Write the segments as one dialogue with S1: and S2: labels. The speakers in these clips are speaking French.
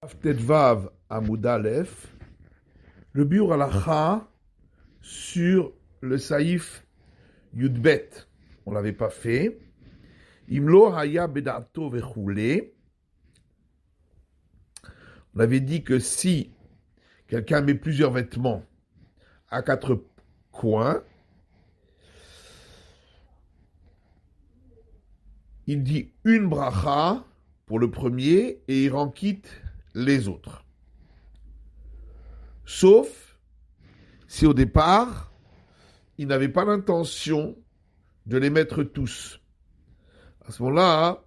S1: Tetvav Amoud Aleph, le biur halacha sur le saïf Yudbet. On ne l'avait pas fait. Imlo haya bedato vechule. On avait dit que si quelqu'un met plusieurs vêtements à quatre coins, il dit une bracha pour le premier et il rend quitte les autres. Sauf si au départ, il n'avait pas l'intention de les mettre tous. À ce moment-là,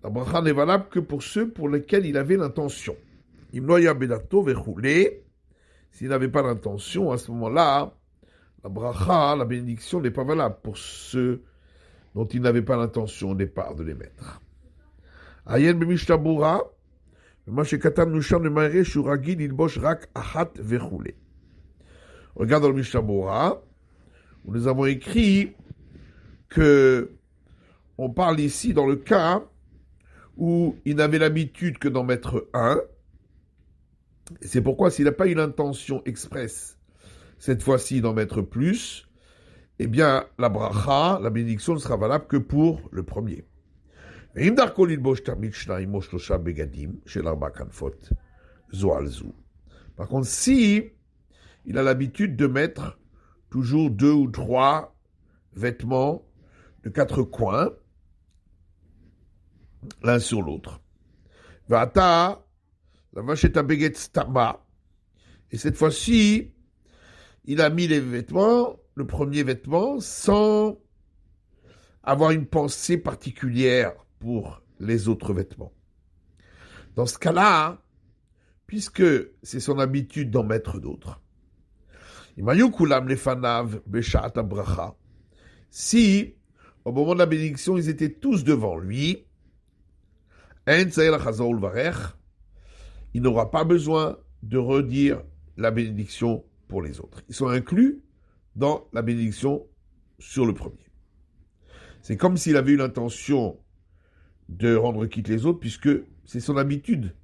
S1: la bracha n'est valable que pour ceux pour lesquels il avait l'intention. Imnoya bedato vechule. S'il n'avait pas l'intention, à ce moment-là, la bracha, la bénédiction n'est pas valable pour ceux dont il n'avait pas l'intention au départ de les mettre. Ayen b'mishtabura, ma shekatam nusham lemayre shuragil ilbosh rak achat vechule. Regarde dans le Mishnah où nous avons écrit que on parle ici dans le cas où il n'avait l'habitude que d'en mettre un. Et c'est pourquoi s'il n'a pas eu l'intention expresse cette fois-ci d'en mettre plus, eh bien la bracha, la bénédiction ne sera valable que pour le premier. Par contre, si il a l'habitude de mettre toujours 2 ou 3 vêtements de 4 coins, l'un sur l'autre. Vata, la vache est à beget stama. Et cette fois-ci, il a mis les vêtements, le premier vêtement, sans avoir une pensée particulière pour les autres vêtements. Dans ce cas-là, puisque c'est son habitude d'en mettre d'autres, si, au moment de la bénédiction, ils étaient tous devant lui, il n'aura pas besoin de redire la bénédiction pour les autres. Ils sont inclus dans la bénédiction sur le premier. C'est comme s'il avait eu l'intention de rendre quitte les autres, puisque c'est son habitude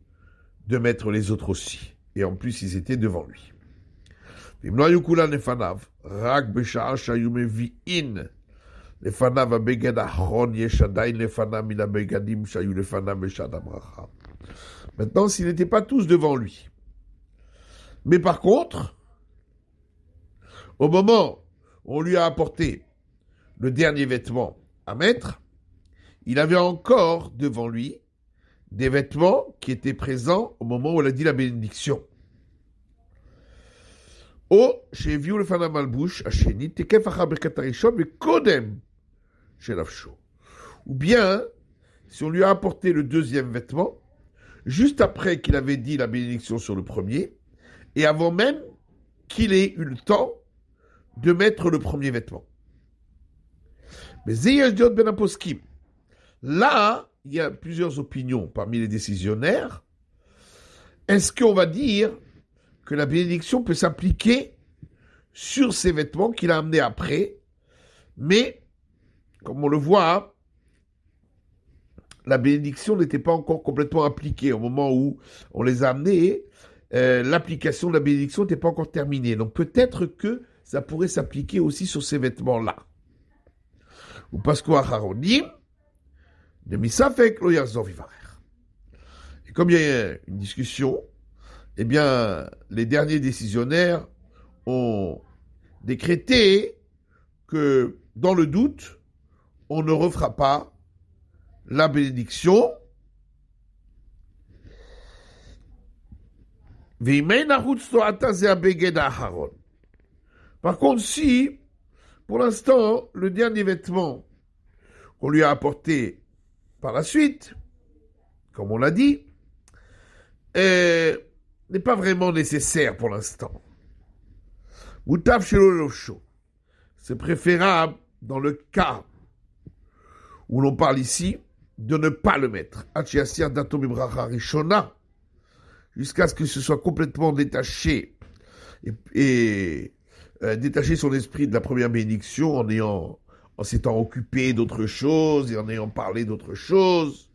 S1: de mettre les autres aussi. Et en plus, ils étaient devant lui. Et maintenant, s'ils n'étaient pas tous devant lui, mais par contre, au moment où on lui a apporté le dernier vêtement à mettre, il avait encore devant lui des vêtements qui étaient présents au moment où elle a dit la bénédiction. Ou bien, si on lui a apporté le deuxième vêtement, juste après qu'il avait dit la bénédiction sur le premier, et avant même qu'il ait eu le temps de mettre le premier vêtement. Mais là, il y a plusieurs opinions parmi les décisionnaires. Est-ce qu'on va dire que la bénédiction peut s'appliquer sur ces vêtements qu'il a amenés après, mais, comme on le voit, la bénédiction n'était pas encore complètement appliquée au moment où on les a amenés. L'application de la bénédiction n'était pas encore terminée. Donc peut-être que ça pourrait s'appliquer aussi sur ces vêtements-là. Ou parce qu'au Acharonim, de Misafek lo yazov ivarer. Et comme il y a une discussion, eh bien, les derniers décisionnaires ont décrété que, dans le doute, on ne refera pas la bénédiction. Par contre, si, pour l'instant, le dernier vêtement qu'on lui a apporté par la suite, comme on l'a dit, n'est pas vraiment nécessaire pour l'instant. C'est préférable dans le cas où l'on parle ici de ne pas le mettre. Jusqu'à ce que ce soit complètement détaché et détacher son esprit de la première bénédiction en s'étant occupé d'autre chose et en ayant parlé d'autre chose.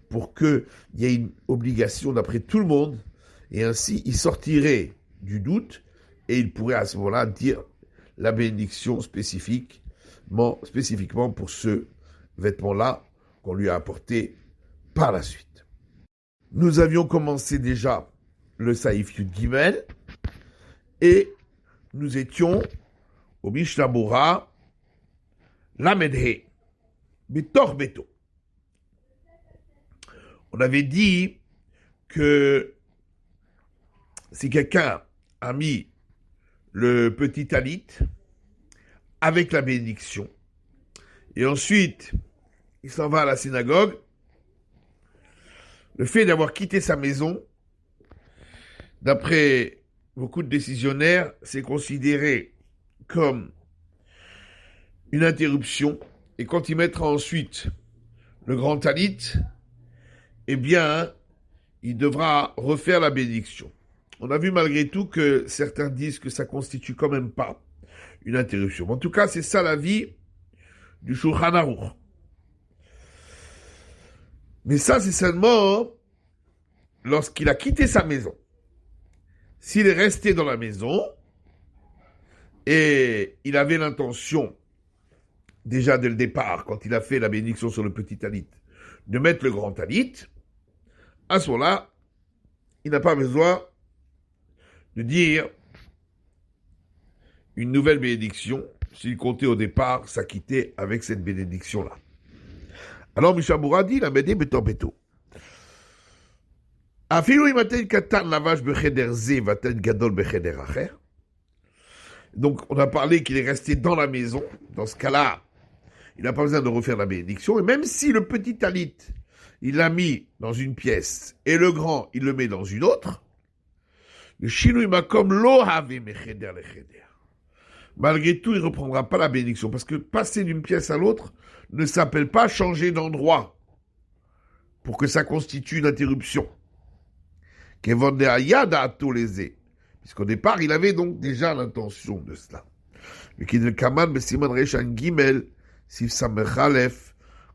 S1: pour qu'il y ait une obligation d'après tout le monde, et ainsi il sortirait du doute, et il pourrait à ce moment-là dire la bénédiction spécifiquement pour ce vêtement-là qu'on lui a apporté par la suite. Nous avions commencé déjà le Saïf Yud Gimel, et nous étions au Mishnah Bora, Lamed He, Betor Beto. On avait dit que si quelqu'un a mis le petit talit avec la bénédiction, et ensuite il s'en va à la synagogue, le fait d'avoir quitté sa maison, d'après beaucoup de décisionnaires, c'est considéré comme une interruption, et quand il mettra ensuite le grand talit, eh bien, il devra refaire la bénédiction. On a vu malgré tout que certains disent que ça constitue quand même pas une interruption. En tout cas, c'est ça l'avis du Shulchan Aruch. Mais ça, c'est seulement lorsqu'il a quitté sa maison. S'il est resté dans la maison et il avait l'intention, déjà dès le départ, quand il a fait la bénédiction sur le petit talit, de mettre le grand talit, à ce moment-là, il n'a pas besoin de dire une nouvelle bénédiction s'il comptait au départ s'acquitter avec cette bénédiction-là. Alors Mishnah Bora dit, la médé beto beto. Donc, on a parlé qu'il est resté dans la maison. Dans ce cas-là, il n'a pas besoin de refaire la bénédiction. Et même si le petit talit, il l'a mis dans une pièce, et le grand, il le met dans une autre, le shinui makom lo have mecheder lecheder. Malgré tout, il ne reprendra pas la bénédiction. Parce que passer d'une pièce à l'autre ne s'appelle pas changer d'endroit pour que ça constitue une interruption. Puisqu'au départ, il avait donc déjà l'intention de cela.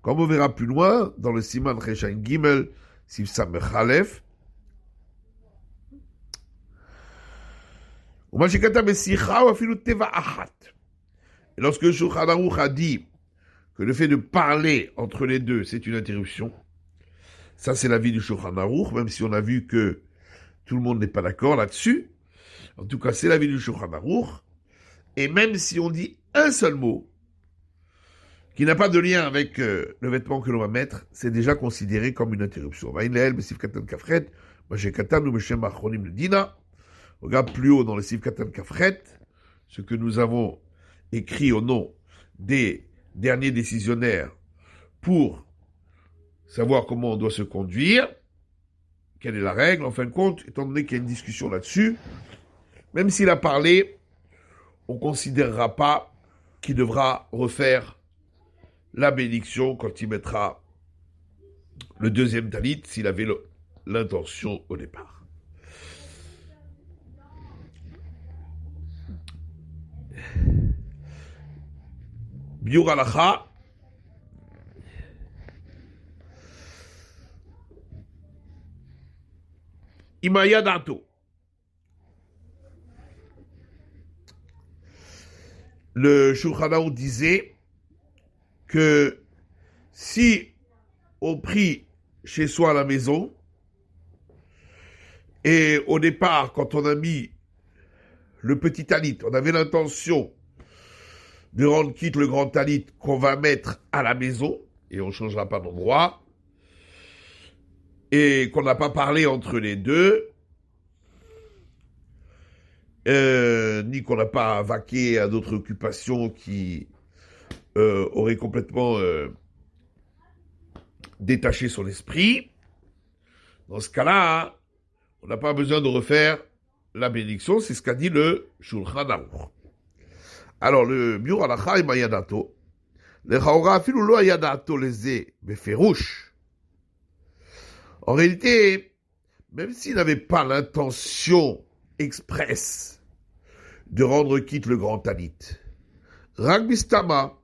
S1: Comme on verra plus loin, dans le Siman Reshan Gimel, Sif Samechalef, et lorsque Shulchan Aruch a dit que le fait de parler entre les deux, c'est une interruption, ça c'est l'avis du Shulchan Aruch, même si on a vu que tout le monde n'est pas d'accord là-dessus. En tout cas, c'est l'avis du Shulchan Aruch. Et même si on dit un seul mot, qui n'a pas de lien avec le vêtement que l'on va mettre, c'est déjà considéré comme une interruption. Regarde plus haut dans le Sif Katan Kafret, ce que nous avons écrit au nom des derniers décisionnaires pour savoir comment on doit se conduire, quelle est la règle. En fin de compte, étant donné qu'il y a une discussion là-dessus, même s'il a parlé, on ne considérera pas qu'il devra refaire la bénédiction quand il mettra le deuxième talit, s'il avait l'intention au départ. Biur halacha, imaya dato. Le Shulchan Aruch disait que si on prie chez soi à la maison, et au départ, quand on a mis le petit talit, on avait l'intention de rendre quitte le grand talit qu'on va mettre à la maison, et on ne changera pas d'endroit, et qu'on n'a pas parlé entre les deux, ni qu'on n'a pas vaqué à d'autres occupations qui auraient complètement détaché son esprit. Dans ce cas-là, on n'a pas besoin de refaire la bénédiction, c'est ce qu'a dit le Shulchan Aruch. Alors, le Biur halacha im ayadato, le chaora afilu lo ayadato leze beferush. En réalité, même s'il n'avait pas l'intention expresse de rendre quitte le grand talit, Rak bistama,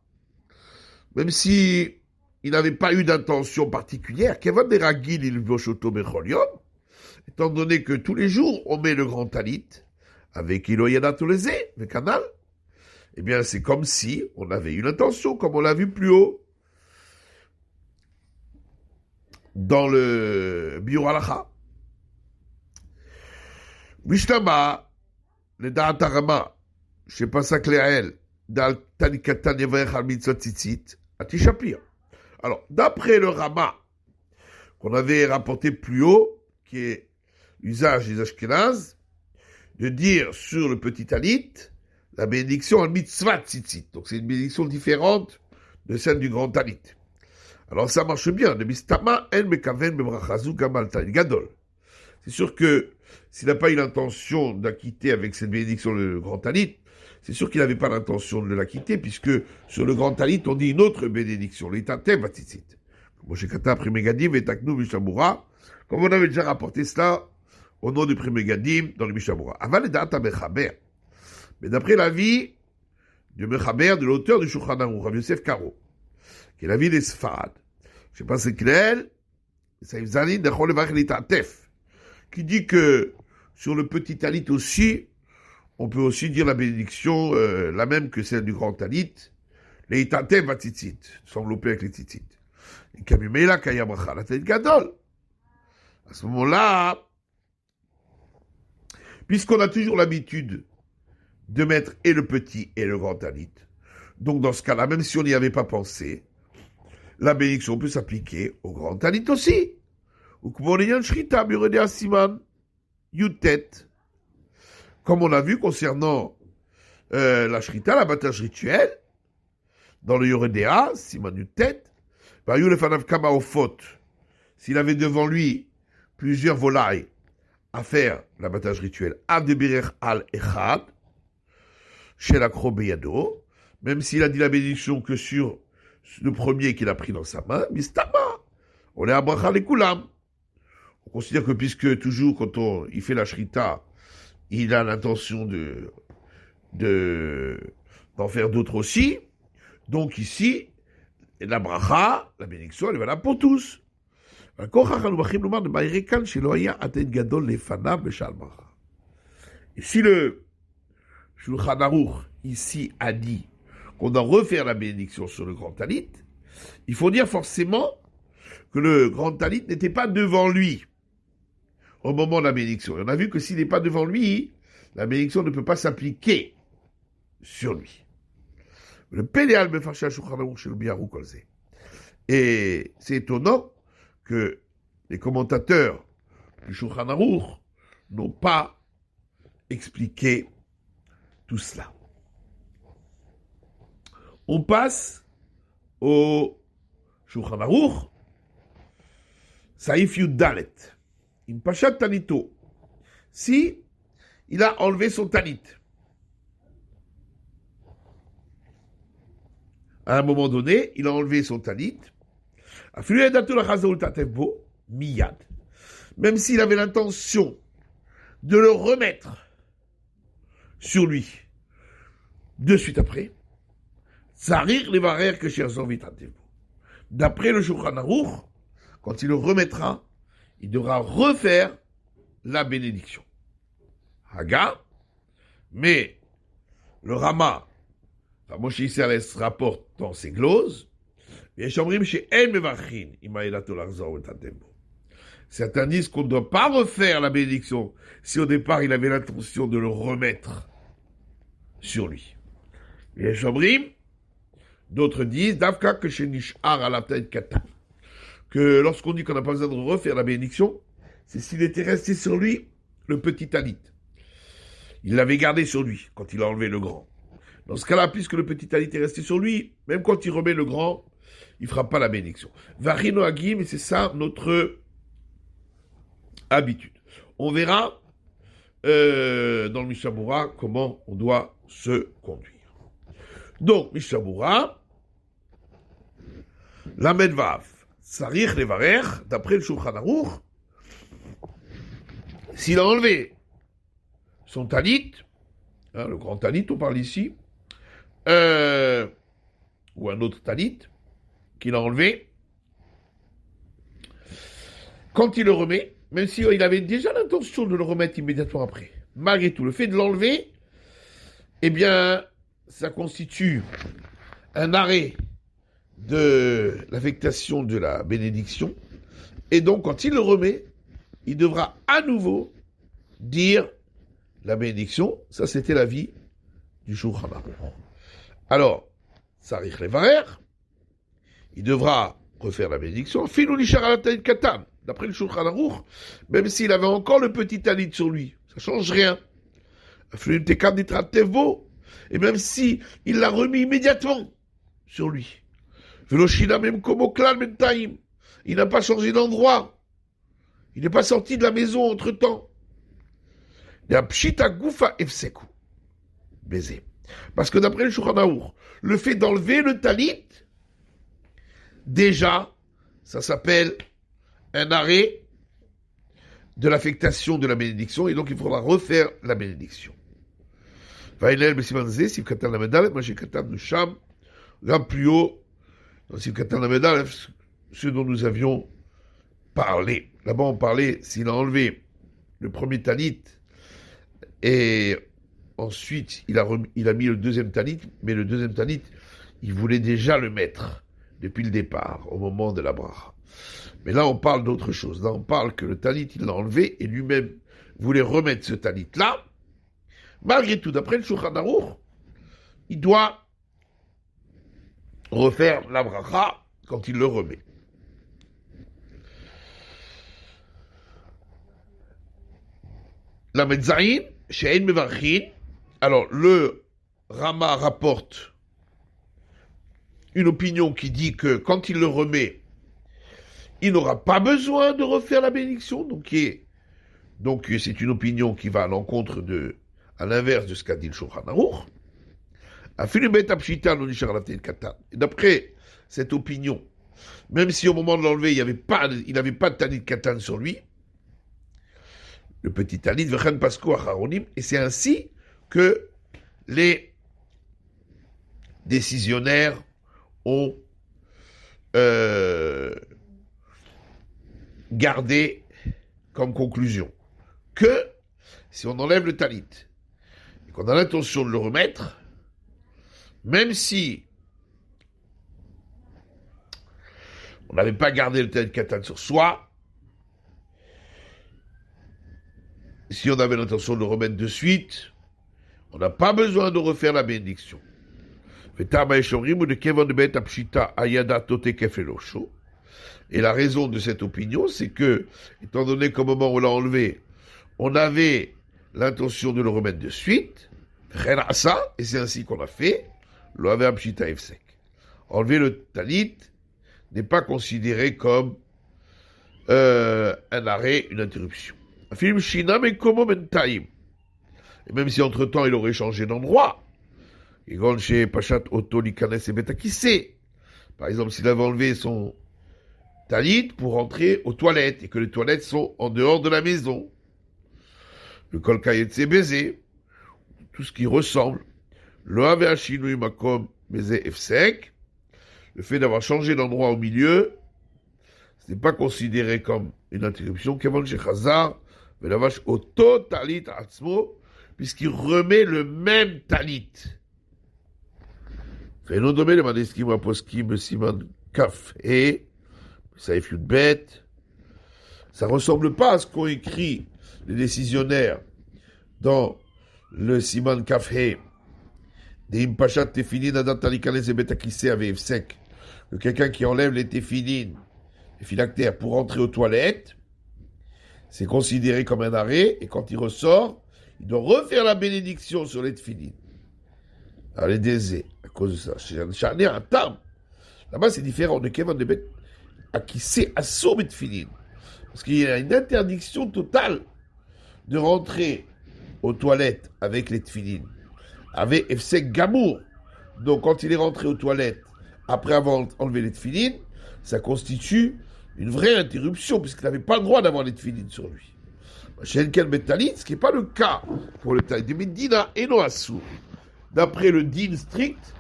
S1: même si il n'avait pas eu d'intention particulière, Kevin Deragil, il Voshoto Becholiom, étant donné que tous les jours, on met le grand talit, avec Iloyana Toleze, le canal, eh bien, c'est comme si on avait eu l'intention, comme on l'a vu plus haut, dans le Biur Halacha. Mishnama, le Da'atarama, je sais pas ça clair, dans Tanikatan Yevarech al Mitzvot Tzitzit, à Tishapir. Alors, d'après le Rama, qu'on avait rapporté plus haut, qui est l'usage des Ashkenazes, de dire sur le petit talit, la bénédiction al Mitzvah Tzitzit. Donc, c'est une bénédiction différente de celle du grand talit. Alors, ça marche bien. Le Mistama en mekaven bebrachazu gamal talit gadol. C'est sûr que s'il n'a pas eu l'intention d'acquitter avec cette bénédiction le grand talit, c'est sûr qu'il n'avait pas l'intention de l'acquitter, puisque sur le grand talit, on dit une autre bénédiction, l'itatem vatzitzit. Moshe Kata Primegadim et Taknu Mishamura, comme on avait déjà rapporté cela au nom du Primegadim dans le Mishamura. Aval et Data Mechaber. Mais d'après l'avis du Mechaber, de l'auteur du Shulchan Aruch, Rav Yosef Karo, qui est l'avis des Sfarad, je ne sais pas c'est clair, qui dit que sur le petit talit aussi, on peut aussi dire la bénédiction, la même que celle du grand talit, les itatem vatzitzit, s'envelopper avec les tzitzit. Et kamimela kayabracha, la talit gadol. À ce moment-là, puisqu'on a toujours l'habitude de mettre et le petit et le grand talit, donc dans ce cas-là, même si on n'y avait pas pensé, la bénédiction peut s'appliquer au grand talit aussi. Ou comme on est shrita, buredé asiman, yutet. Comme on a vu concernant la shrita, l'abattage rituel, dans le Yoredea, Siman Yutet, s'il avait devant lui plusieurs volailles à faire l'abattage rituel, Abdebirer al Echad, chez l'Akrobeyado, même s'il a dit la bénédiction que sur le premier qu'il a pris dans sa main, Mistama, on est à Bracha les Koulam. On considère que puisque toujours quand il fait la shrita, il a l'intention d'en faire d'autres aussi. Donc ici, la bracha, la bénédiction, elle est valable pour tous. Et si le Shulchan Aruch ici a dit qu'on doit refaire la bénédiction sur le grand talit, il faut dire forcément que le grand talit n'était pas devant lui au moment de la bénédiction. Et on a vu que s'il n'est pas devant lui, la bénédiction ne peut pas s'appliquer sur lui. Le Péléal me fâcha Shulchan Aruch chez le Biarou Kolze. Et c'est étonnant que les commentateurs du Shulchan Aruch n'ont pas expliqué tout cela. On passe au Shulchan Aruch, Saïf Yud Dalet. In Pachat Tanito. Si il a enlevé son talit, à un moment donné, il a enlevé son talit, même s'il avait l'intention de le remettre sur lui de suite après, d'après le Shulchan Aruch, quand il le remettra, il devra refaire la bénédiction. Haga, mais le Rama, Moshe Isserles rapporte dans ses gloses, certains disent qu'on ne doit pas refaire la bénédiction si au départ il avait l'intention de le remettre sur lui. D'autres disent Davka que chez Nishar à la tête katan, que lorsqu'on dit qu'on n'a pas besoin de refaire la bénédiction, c'est s'il était resté sur lui le petit talit. Il l'avait gardé sur lui quand il a enlevé le grand. Dans ce cas-là, puisque le petit talit est resté sur lui, même quand il remet le grand, il ne fera pas la bénédiction. Varino Agim, et c'est ça notre habitude. On verra dans le Mishabura comment on doit se conduire. Donc, Mishabura, la Medvav, Sarich Levarer, d'après le Shulchan Aruch, s'il a enlevé son talit, le grand talit, on parle ici, ou un autre talit, qu'il a enlevé, quand il le remet, même s'il avait déjà l'intention de le remettre immédiatement après, malgré tout, le fait de l'enlever, eh bien, ça constitue un arrêt de l'affectation de la bénédiction. Et donc, quand il le remet, il devra à nouveau dire la bénédiction. Ça, c'était l'avis du Shulchan Aruch. Alors, Sarich Levarer, il devra refaire la bénédiction. Filou nishar ala talit katan. D'après le Shulchan Aruch, même s'il avait encore le petit talit sur lui, ça ne change rien. Et même si il l'a remis immédiatement sur lui. Veloshina même comme au clan Mentaim. Il n'a pas changé d'endroit. Il n'est pas sorti de la maison entre temps. Parce que d'après le Shulchan Aruch, le fait d'enlever le talit, déjà, ça s'appelle un arrêt de l'affectation de la bénédiction, et donc il faudra refaire la bénédiction. Vaïnel Bessimanzé, Siv Katan Lamedalef, Maché Katan Nusham, là plus haut, dans Siv Katan Lamedalef, ce dont nous avions parlé. Là-bas, on parlait s'il a enlevé le premier talit, et ensuite il a mis le deuxième talit, mais le deuxième talit, il voulait déjà le mettre depuis le départ, au moment de la bracha. Mais là, on parle d'autre chose. Là, on parle que le talit, il l'a enlevé et lui-même voulait remettre ce talit-là. Malgré tout, d'après le Shulchan Aruch, il doit refaire la bracha quand il le remet. La Metzaïn, chez Ein Mevarchin, alors le Rama rapporte une opinion qui dit que quand il le remet, il n'aura pas besoin de refaire la bénédiction. Donc c'est une opinion qui va à l'inverse de ce qu'a dit le Shulchan Aruch. D'après cette opinion, même si au moment de l'enlever, il n'avait pas de talit katan sur lui, le petit talit, v'chen pasko acharonim, et c'est ainsi que les décisionnaires ont gardé comme conclusion que si on enlève le talit et qu'on a l'intention de le remettre, même si on n'avait pas gardé le talit katan sur soi, si on avait l'intention de le remettre de suite, on n'a pas besoin de refaire la bénédiction. Et la raison de cette opinion, c'est que, étant donné qu'au moment où on l'a enlevé, on avait l'intention de le remettre de suite, et c'est ainsi qu'on a fait, enlever le talit n'est pas considéré comme un arrêt, une interruption. Et même si entre-temps il aurait changé d'endroit, par exemple, s'il avait enlevé son talit pour rentrer aux toilettes, et que les toilettes sont en dehors de la maison, le kol kayetse baiser, tout ce qui ressemble, le fait d'avoir changé d'endroit au milieu, ce n'est pas considéré comme une interruption, puisqu'il remet le même talit. Ça ressemble pas à ce qu'ont écrit les décisionnaires dans le Siman Kafhe de Impachat Tefilin Adat Talikane Zebetakise Avefsek, que quelqu'un qui enlève les tefilin, les phylactères, pour entrer aux toilettes, c'est considéré comme un arrêt, et quand il ressort, il doit refaire la bénédiction sur les tefilin. Alors les désés, à cause de ça, j'en ai un terme. Là-bas, c'est différent de Kevan de Bet à qui c'est assaut de tefilin. Parce qu'il y a une interdiction totale de rentrer aux toilettes avec les tefilin. Avec Efsek Gamour. Donc, quand il est rentré aux toilettes, après avoir enlevé les tefilin, ça constitue une vraie interruption, puisqu'il n'avait pas le droit d'avoir les tefilin sur lui. Chez Elkel Betalit, ce qui n'est pas le cas pour le talit de Medina et no Assou. D'après le din strict,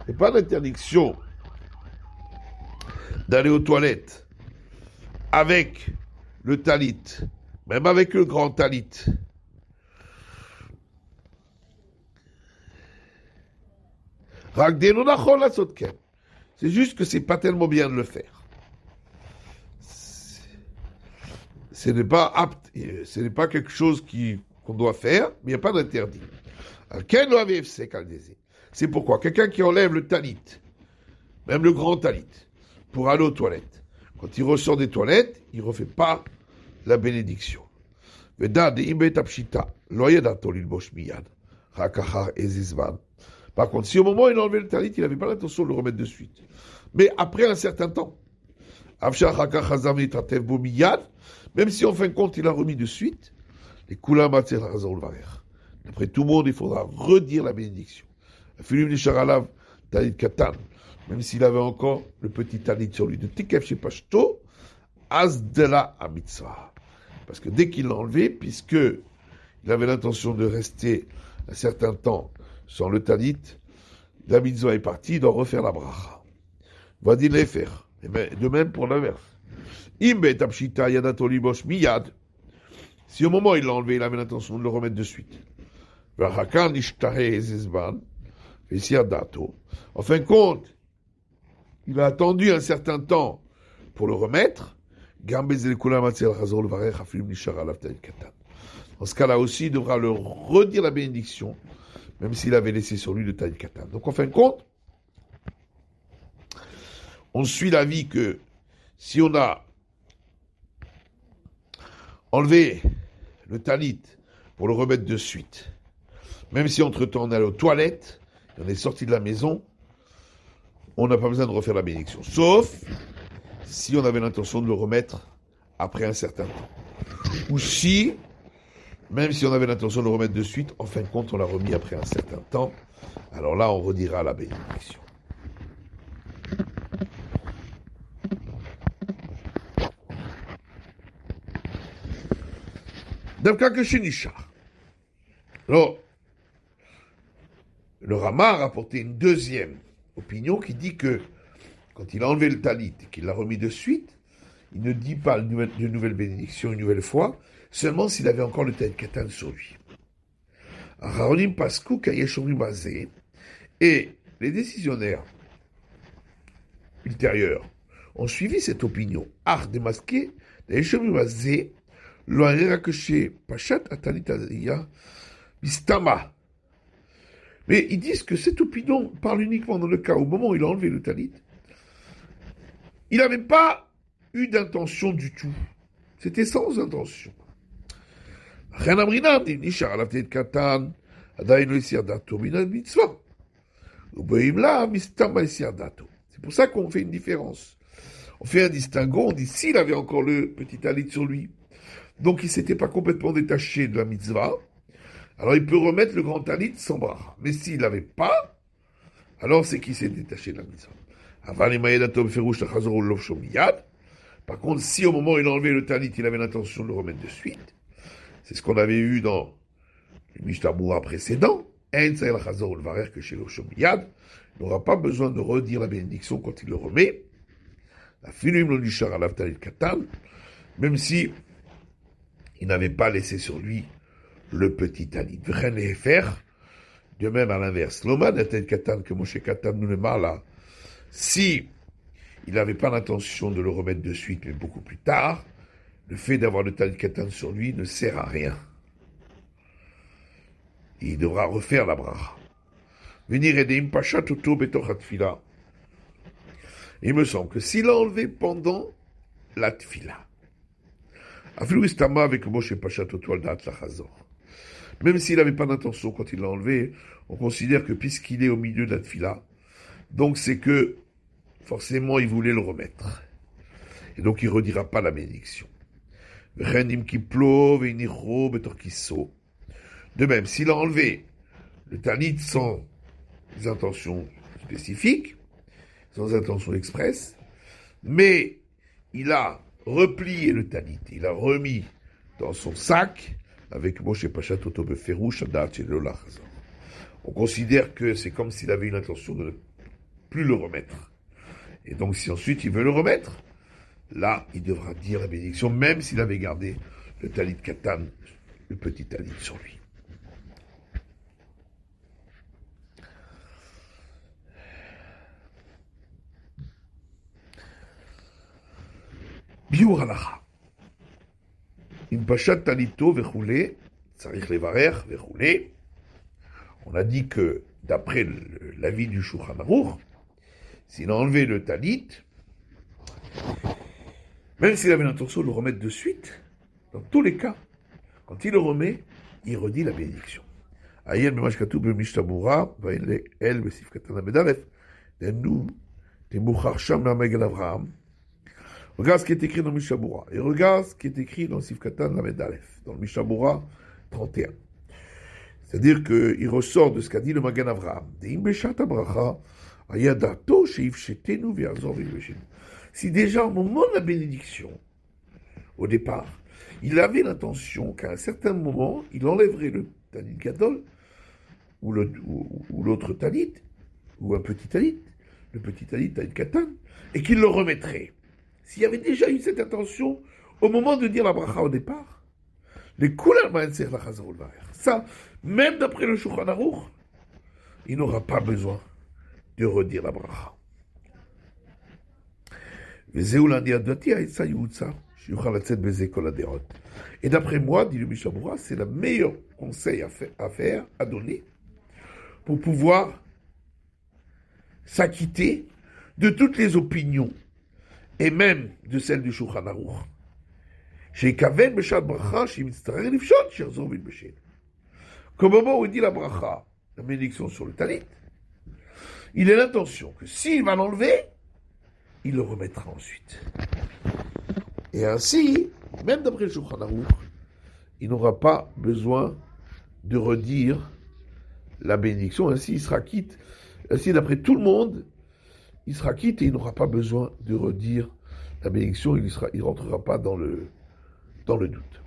S1: il n'y a pas d'interdiction d'aller aux toilettes avec le talit, même avec le grand talit, c'est juste que c'est pas tellement bien de le faire. Ce n'est pas apte, ce n'est pas quelque chose qu'on doit faire, mais il n'y a pas d'interdit. C'est pourquoi quelqu'un qui enlève le talit, même le grand talit, pour aller aux toilettes, quand il ressort des toilettes, il ne refait pas la bénédiction. Par contre, si au moment où il a enlevé le talit, il n'avait pas l'intention de le remettre de suite, mais après un certain temps, même si en fin de compte il a remis de suite, les d'après tout le monde, il faudra redire la bénédiction. Même s'il avait encore le petit talit sur lui de Tikef Shepashto, Azdela Amitzvah. Parce que dès qu'il l'a enlevé, puisque il avait l'intention de rester un certain temps sans le talit, la mitzvah est partie, il doit refaire la bracha. Va dire les faire. De même pour l'inverse. Imbe tapshita yadato libosh miyad. Si au moment où il l'a enlevé, il avait l'intention de le remettre de suite. Vachakan ishtahe ezizban. En fin de compte, il a attendu un certain temps pour le remettre. Dans ce cas-là aussi, il devra le redire la bénédiction, même s'il avait laissé sur lui le talit katan. Donc en fin de compte, on suit l'avis que si on a enlevé le talit pour le remettre de suite, même si entre-temps on est allé aux toilettes, on est sorti de la maison, on n'a pas besoin de refaire la bénédiction. Sauf si on avait l'intention de le remettre après un certain temps. Ou si, même si on avait l'intention de le remettre de suite, en fin de compte, on l'a remis après un certain temps. Alors là, on redira la bénédiction. D'abka que chez Nishar. Alors, le Rama a rapporté une deuxième opinion qui dit que quand il a enlevé le talit et qu'il l'a remis de suite, il ne dit pas de nouvelle bénédiction une nouvelle fois, seulement s'il avait encore le talit katan sur lui. Et les décisionnaires ultérieurs ont suivi cette opinion. Démasqué, mais ils disent que cette opinion parle uniquement dans le cas au moment où il a enlevé le talit. Il n'avait pas eu d'intention du tout. C'était sans intention. C'est pour ça qu'on fait une différence. On fait un distinguo, on dit s'il avait encore le petit talit sur lui, donc il ne s'était pas complètement détaché de la mitzvah, alors il peut remettre le grand talit sans bracha. Mais s'il n'avait pas, alors c'est qu'il s'est détaché de la mitzvah. Par contre, si au moment où il a enlevé le talit, il avait l'intention de le remettre de suite, c'est ce qu'on avait eu dans le Mishtabura précédent, il n'aura pas besoin de redire la bénédiction quand il le remet, même si il n'avait pas laissé sur lui le petit talit. De même à l'inverse. Si il n'avait pas l'intention de le remettre de suite, mais beaucoup plus tard, le fait d'avoir le talit katan sur lui ne sert à rien. Il devra refaire la bracha. Venir aider Impashat Toto Betochat Tfila. Il me semble que s'il l'a enlevé pendant la Tfila, avec Moshe Pashat Toto Aldat Lachazor, même s'il n'avait pas d'intention quand il l'a enlevé, on considère que puisqu'il est au milieu de la Tfila, donc c'est que forcément il voulait le remettre. Et donc il ne redira pas la bénédiction. De même, s'il a enlevé le talit sans intention spécifique, sans intention expresse, mais il a replié le talit, il a remis dans son sac avec Moshe Pashat Toto Beferush Adat Shelola Chazor. On considère que c'est comme s'il avait une intention de ne plus le remettre. Et donc si ensuite il veut le remettre, là, il devra dire la bénédiction, même s'il avait gardé le talit katan, le petit talit sur lui. Biur halacha. Im pashat talito vechule, tzarich levarer vechule. On a dit que, d'après l'avis du Shulchan Aruch, s'il a enlevé le talit, même s'il avait l'intention de le remettre de suite, dans tous les cas, quand il le remet, il redit la bénédiction. Ayel b'mashkatu b'mishtabura, va'el el b'sif katan amedalef, nous, t'es mouchar sham ma'megel Avraham. Regarde ce qui est écrit dans le Mishabura, et regarde ce qui est écrit dans le Sif Katan Lamedalef, dans le Mishabura 31. C'est-à-dire qu'il ressort de ce qu'a dit le Magan Avraham. Si déjà au moment de la bénédiction, au départ, il avait l'intention qu'à un certain moment, il enlèverait le talit gadol, ou l'autre talit, ou un petit talit, le petit talit katan, et qu'il le remettrait. S'il y avait déjà eu cette intention au moment de dire la bracha au départ, les koulal ma'enser la chazarul varer. Ça, même d'après le Shulchan Aruch, il n'aura pas besoin de redire la bracha. Et d'après moi, dit le Mishabura, c'est le meilleur conseil à faire, à donner, pour pouvoir s'acquitter de toutes les opinions, et même de celles du Shulchan Aruch. Qu'au moment où il dit la bracha, la bénédiction sur le talit, il a l'intention que s'il va l'enlever, il le remettra ensuite. Et ainsi, même d'après le Shulchan Aruch, il n'aura pas besoin de redire la bénédiction. Ainsi, il sera quitte. Ainsi, d'après tout le monde, il sera quitte et il n'aura pas besoin de redire la bénédiction. Il ne rentrera pas dans le doute.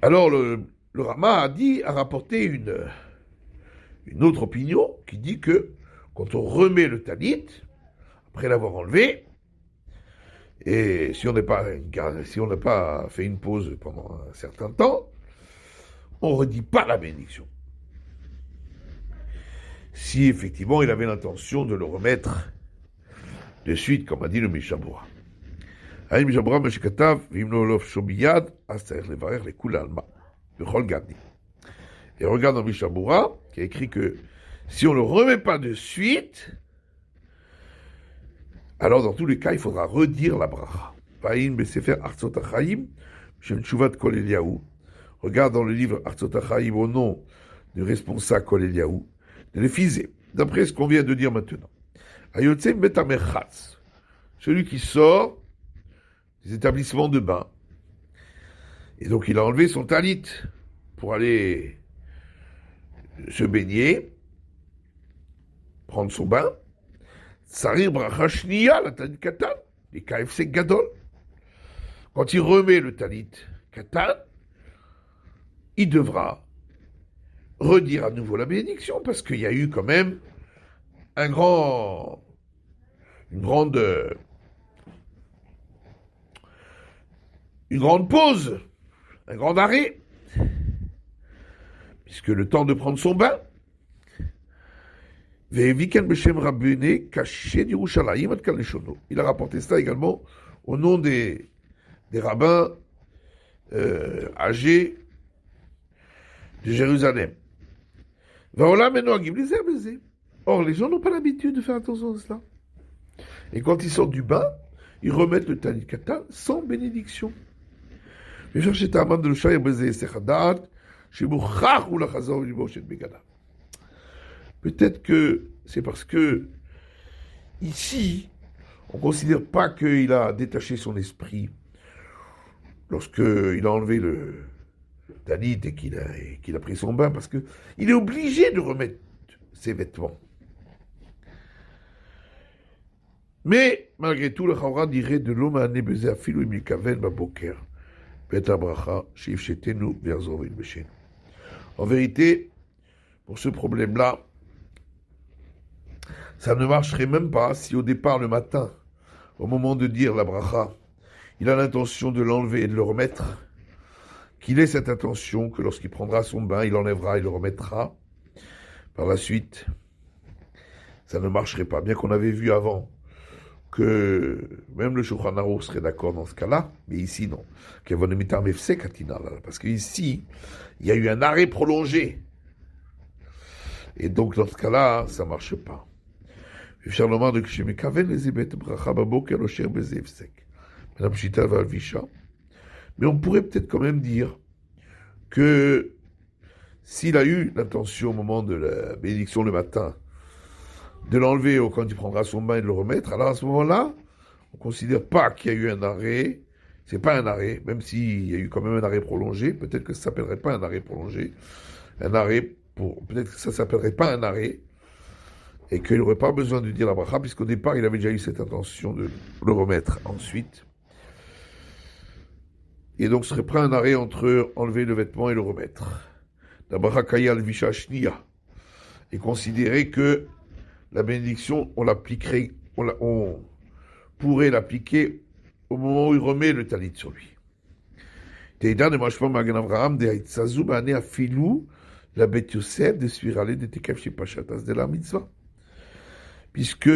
S1: Alors, le Rama a rapporté une autre opinion qui dit que quand on remet le talit, après l'avoir enlevé, et si on n'a pas fait une pause pendant un certain temps, on ne redit pas la bénédiction. Si effectivement il avait l'intention de le remettre de suite, comme a dit le Mishabura. Et regarde dans le Mishabura, qui a écrit que si on ne le remet pas de suite, alors dans tous les cas, il faudra redire la bracha. Regarde dans le livre Artzot HaChaim au nom du responsable Kol Eliyahu, de l'Ephizé, d'après ce qu'on vient de dire maintenant. Celui qui sort des établissements de bain. Et donc il a enlevé son talit pour aller se baigner, prendre son bain. Sarir bracha shniya, la talit katan, les KFC gadol. Quand il remet le talit katan, il devra redire à nouveau la bénédiction, parce qu'il y a eu quand même une grande pause, un grand arrêt, puisque le temps de prendre son bain, il a rapporté ça également au nom des rabbins âgés de Jérusalem. Or, les gens n'ont pas l'habitude de faire attention à cela. Et quand ils sortent du bain, ils remettent le talit katan sans bénédiction. Peut-être que c'est parce que ici, on ne considère pas qu'il a détaché son esprit lorsqu'il a enlevé le talit et qu'il a pris son bain, parce qu'il est obligé de remettre ses vêtements. Mais malgré tout, le Chawra dirait de l'homme à nebezé à filou imikaven baboker, bet abracha, shif shetenu verzovin beshen. En vérité, pour ce problème-là, ça ne marcherait même pas si au départ le matin, au moment de dire la bracha, il a l'intention de l'enlever et de le remettre, qu'il ait cette intention que lorsqu'il prendra son bain, il enlèvera et le remettra. Par la suite, ça ne marcherait pas. Bien qu'on avait vu avant que même le Shulchan Aruch serait d'accord dans ce cas-là, mais ici non. Parce qu'ici, il y a eu un arrêt prolongé. Et donc dans ce cas-là, ça ne marche pas. Mais on pourrait peut-être quand même dire que s'il a eu l'intention au moment de la bénédiction le matin de l'enlever ou quand il prendra son bain et de le remettre, alors à ce moment-là, on ne considère pas qu'il y a eu un arrêt. C'est pas un arrêt, même s'il y a eu quand même un arrêt prolongé. Peut-être que ça ne s'appellerait pas un arrêt prolongé. Peut-être que ça ne s'appellerait pas un arrêt. Et qu'il n'aurait pas besoin de dire la bracha, puisqu'au départ, il avait déjà eu cette intention de le remettre ensuite. Et donc, ce serait pas un arrêt entre enlever le vêtement et le remettre. La bracha kaya al-visha shniya. Et considérer que la bénédiction, on pourrait l'appliquer au moment où il remet le talit sur lui. Teida ne mange pas Magen Avraham de Haïtzazu ba'ane afilou la Bet Yosef de Svirale de Tekef chez Pachatas de la mitzvah. Puisque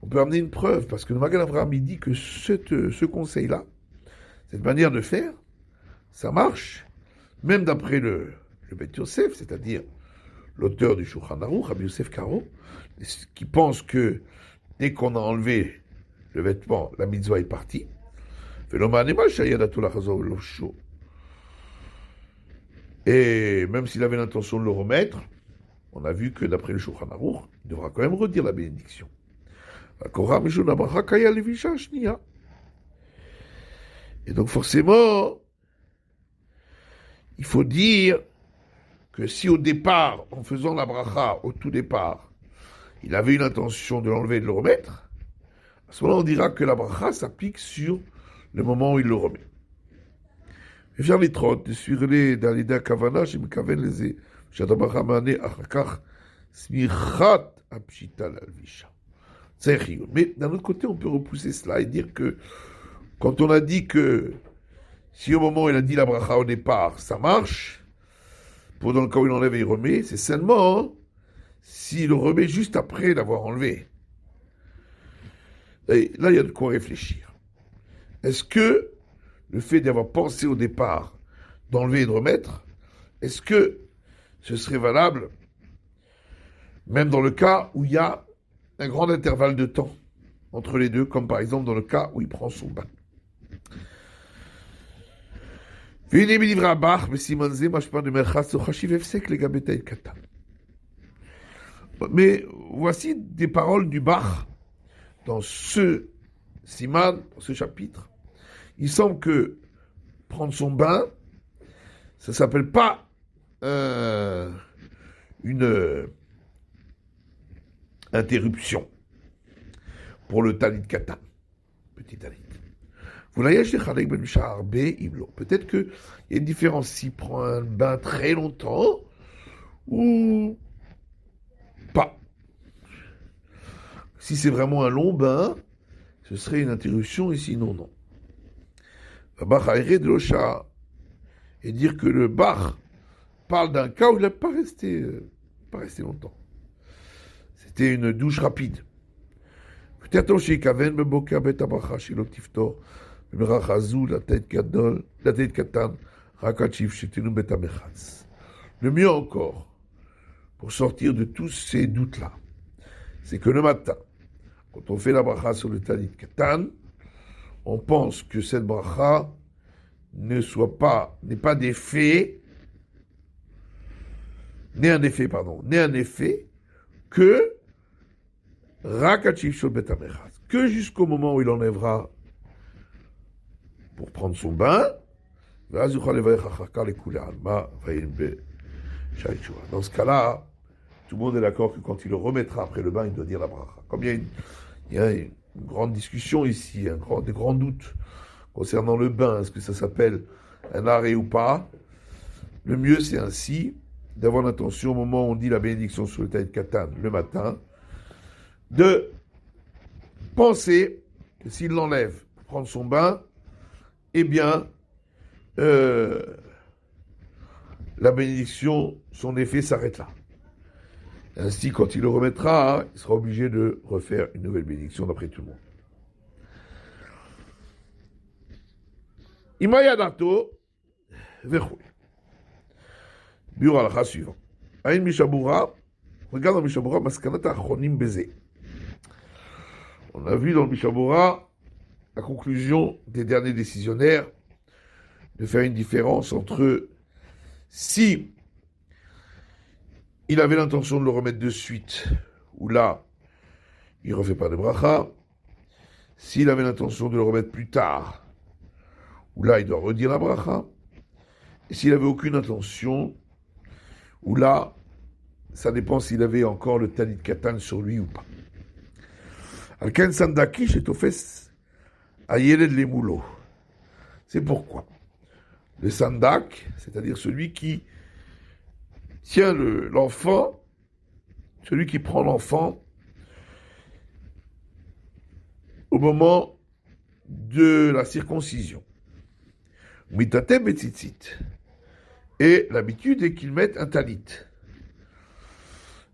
S1: on peut amener une preuve, parce que le Magen Avraham il dit que ce conseil-là, cette manière de faire, ça marche, même d'après le Bet Yosef, c'est-à-dire l'auteur du Shulchan Aruch, Rabbi Yosef Karo, qui pense que dès qu'on a enlevé le vêtement, la mitzvah est partie. Et même s'il avait l'intention de le remettre, on a vu que d'après le Shulchan Aruch, il devra quand même redire la bénédiction. Et donc forcément, il faut dire que si au départ, en faisant la bracha, au tout départ, il avait une intention de l'enlever et de le remettre, à ce moment-là, on dira que la bracha s'applique sur le moment où il le remet. Et faire les trottes, de suivre les dalida kavana, je me kaven les shadabracha mané achakach smichat apshita l'alvisha. Mais d'un autre côté, on peut repousser cela et dire que quand on a dit que si au moment où il a dit la bracha au départ, ça marche, pour dans le cas où il enlève et il remet, c'est seulement s'il le remet juste après l'avoir enlevé. Et là, il y a de quoi réfléchir. Est-ce que le fait d'avoir pensé au départ d'enlever et de remettre, est-ce que ce serait valable même dans le cas où il y a un grand intervalle de temps entre les deux, comme par exemple dans le cas où il prend son bain. Mais voici des paroles du Bach dans ce siman, dans ce chapitre. Il semble que prendre son bain, ça ne s'appelle pas une interruption pour le talit katan, petit talit. Peut-être qu'il y a une différence s'il prend un bain très longtemps ou pas. Si c'est vraiment un long bain, ce serait une interruption et sinon non. Et dire que le Bach parle d'un cas où il n'a pas resté longtemps. C'était une douche rapide. Peut-être chez Kaven, Beboka, Betabacha, chez l'Oktiftor, Bemerachazu, la tête Katan, Rakachiv, chez Tenu Betamechatz. Le mieux encore, pour sortir de tous ces doutes-là, c'est que le matin, quand on fait la bracha sur le Talit Katan, on pense que cette bracha n'est pas d'effet, n'est un effet que Rakachiv Shol Betamechatz, que jusqu'au moment où il enlèvera pour prendre son bain, dans ce cas-là, tout le monde est d'accord que quand il le remettra après le bain, il doit dire la bracha. Comme il y a une grande discussion ici, des grands doutes concernant le bain, est-ce que ça s'appelle un arrêt ou pas? Le mieux, c'est ainsi, d'avoir l'intention, au moment où on dit la bénédiction sur le talit katan le matin, de penser que s'il l'enlève pour prendre son bain, eh bien, la bénédiction, son effet s'arrête là. Ainsi, quand il le remettra, il sera obligé de refaire une nouvelle bénédiction d'après tout le monde. Imayadato, verrouille. Bureau al suivant. Aïn Mishabura, regarde dans Mishabura, Maskanata Chonim Beze. On a vu dans le Mishabura la conclusion des derniers décisionnaires de faire une différence entre si il avait l'intention de le remettre de suite, ou là, il ne refait pas de bracha. S'il avait l'intention de le remettre plus tard, ou là, il doit redire la bracha. Et s'il n'avait aucune intention, ou là, ça dépend s'il avait encore le talit katan sur lui ou pas. Alken sandakish est ofes ayeled les moulots. C'est pourquoi le sandak, c'est-à-dire celui qui tient l'enfant, celui qui prend l'enfant au moment de la circoncision. Mitate betzitzit. Et l'habitude est qu'ils mettent un talit.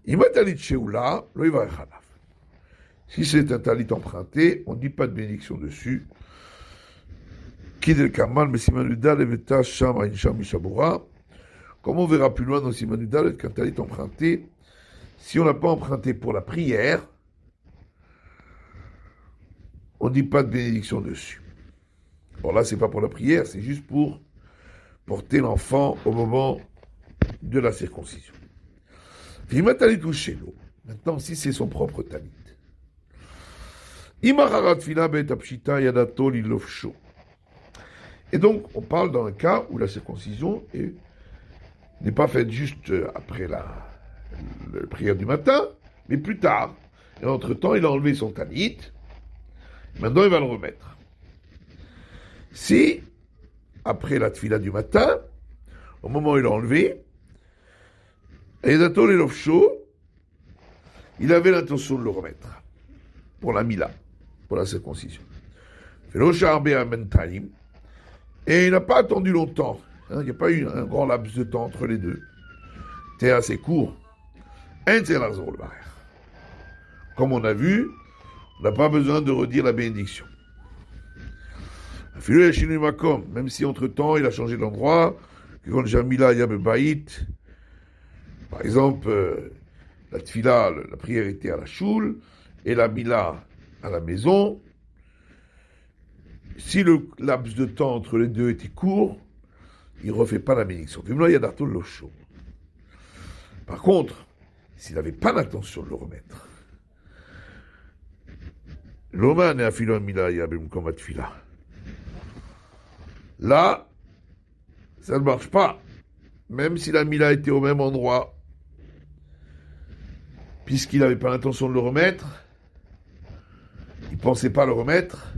S1: Ima talit sheula, lo yivarech alav. Si c'est un talit emprunté, on ne dit pas de bénédiction dessus. Kidel kamal, mais simanudal eveta sham aïnsham mishabura. Comme on verra plus loin dans simanudal, qu'un talit emprunté, si on n'a pas emprunté pour la prière, on ne dit pas de bénédiction dessus. Bon, là, c'est pas pour la prière, c'est juste pour porter l'enfant au moment de la circoncision. Maintenant, si c'est son propre talit. Et donc, on parle dans un cas où la circoncision n'est pas faite juste après la prière du matin, mais plus tard. Et entre-temps, il a enlevé son talit. Maintenant, il va le remettre. Si, après la tfila du matin, au moment où il l'a enlevé, il avait l'intention de le remettre pour la mila, pour la circoncision. Et il n'a pas attendu longtemps. Il n'y a pas eu un grand laps de temps entre les deux. C'était assez court. Comme on a vu, on n'a pas besoin de redire la bénédiction. Même si entre-temps il a changé d'endroit, quand Jamila Yabe Baït, par exemple, la tfila, la prière était à la choule, et la mila à la maison. Si le laps de temps entre les deux était court, il ne refait pas la bénédiction. Par contre, s'il n'avait pas l'intention de le remettre, l'Oman est affilé mila yabem comme tfila. Là, ça ne marche pas, même si la mila était au même endroit, puisqu'il n'avait pas l'intention de le remettre, il ne pensait pas le remettre.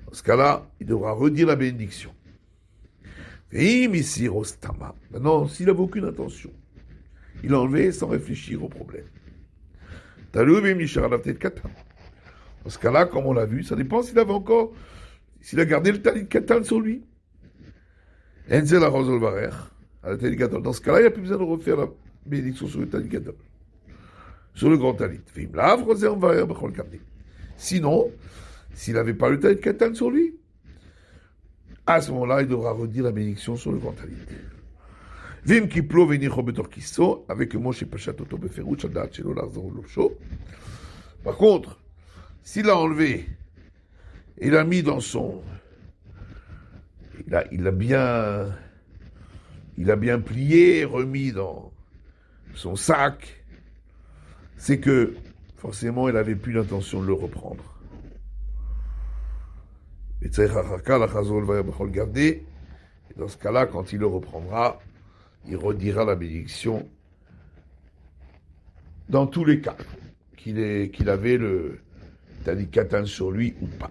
S1: Dans ce cas-là, il devra redire la bénédiction. Maintenant, s'il n'avait aucune intention, il l'a enlevé sans réfléchir au problème. Dans ce cas-là, comme on l'a vu, ça dépend s'il a gardé le talit katan sur lui. Dans ce cas-là, il n'a plus besoin de refaire la bénédiction sur le talit katan, sur le grand talit. Sinon, s'il n'avait pas le talit katan sur lui, à ce moment-là, il devra redire la bénédiction sur le grand talit. Vim kiplo venicho betor kisso, avec Moshe Pachat Oto Beferuch, Adat Shelo Larzor Lopsho. Par contre, s'il l'a enlevé, il l'a mis dans son. Il a bien plié, remis dans son sac, c'est que forcément il n'avait plus l'intention de le reprendre. Et dans ce cas-là, quand il le reprendra, il redira la bénédiction dans tous les cas, qu'il avait le talit katan sur lui ou pas.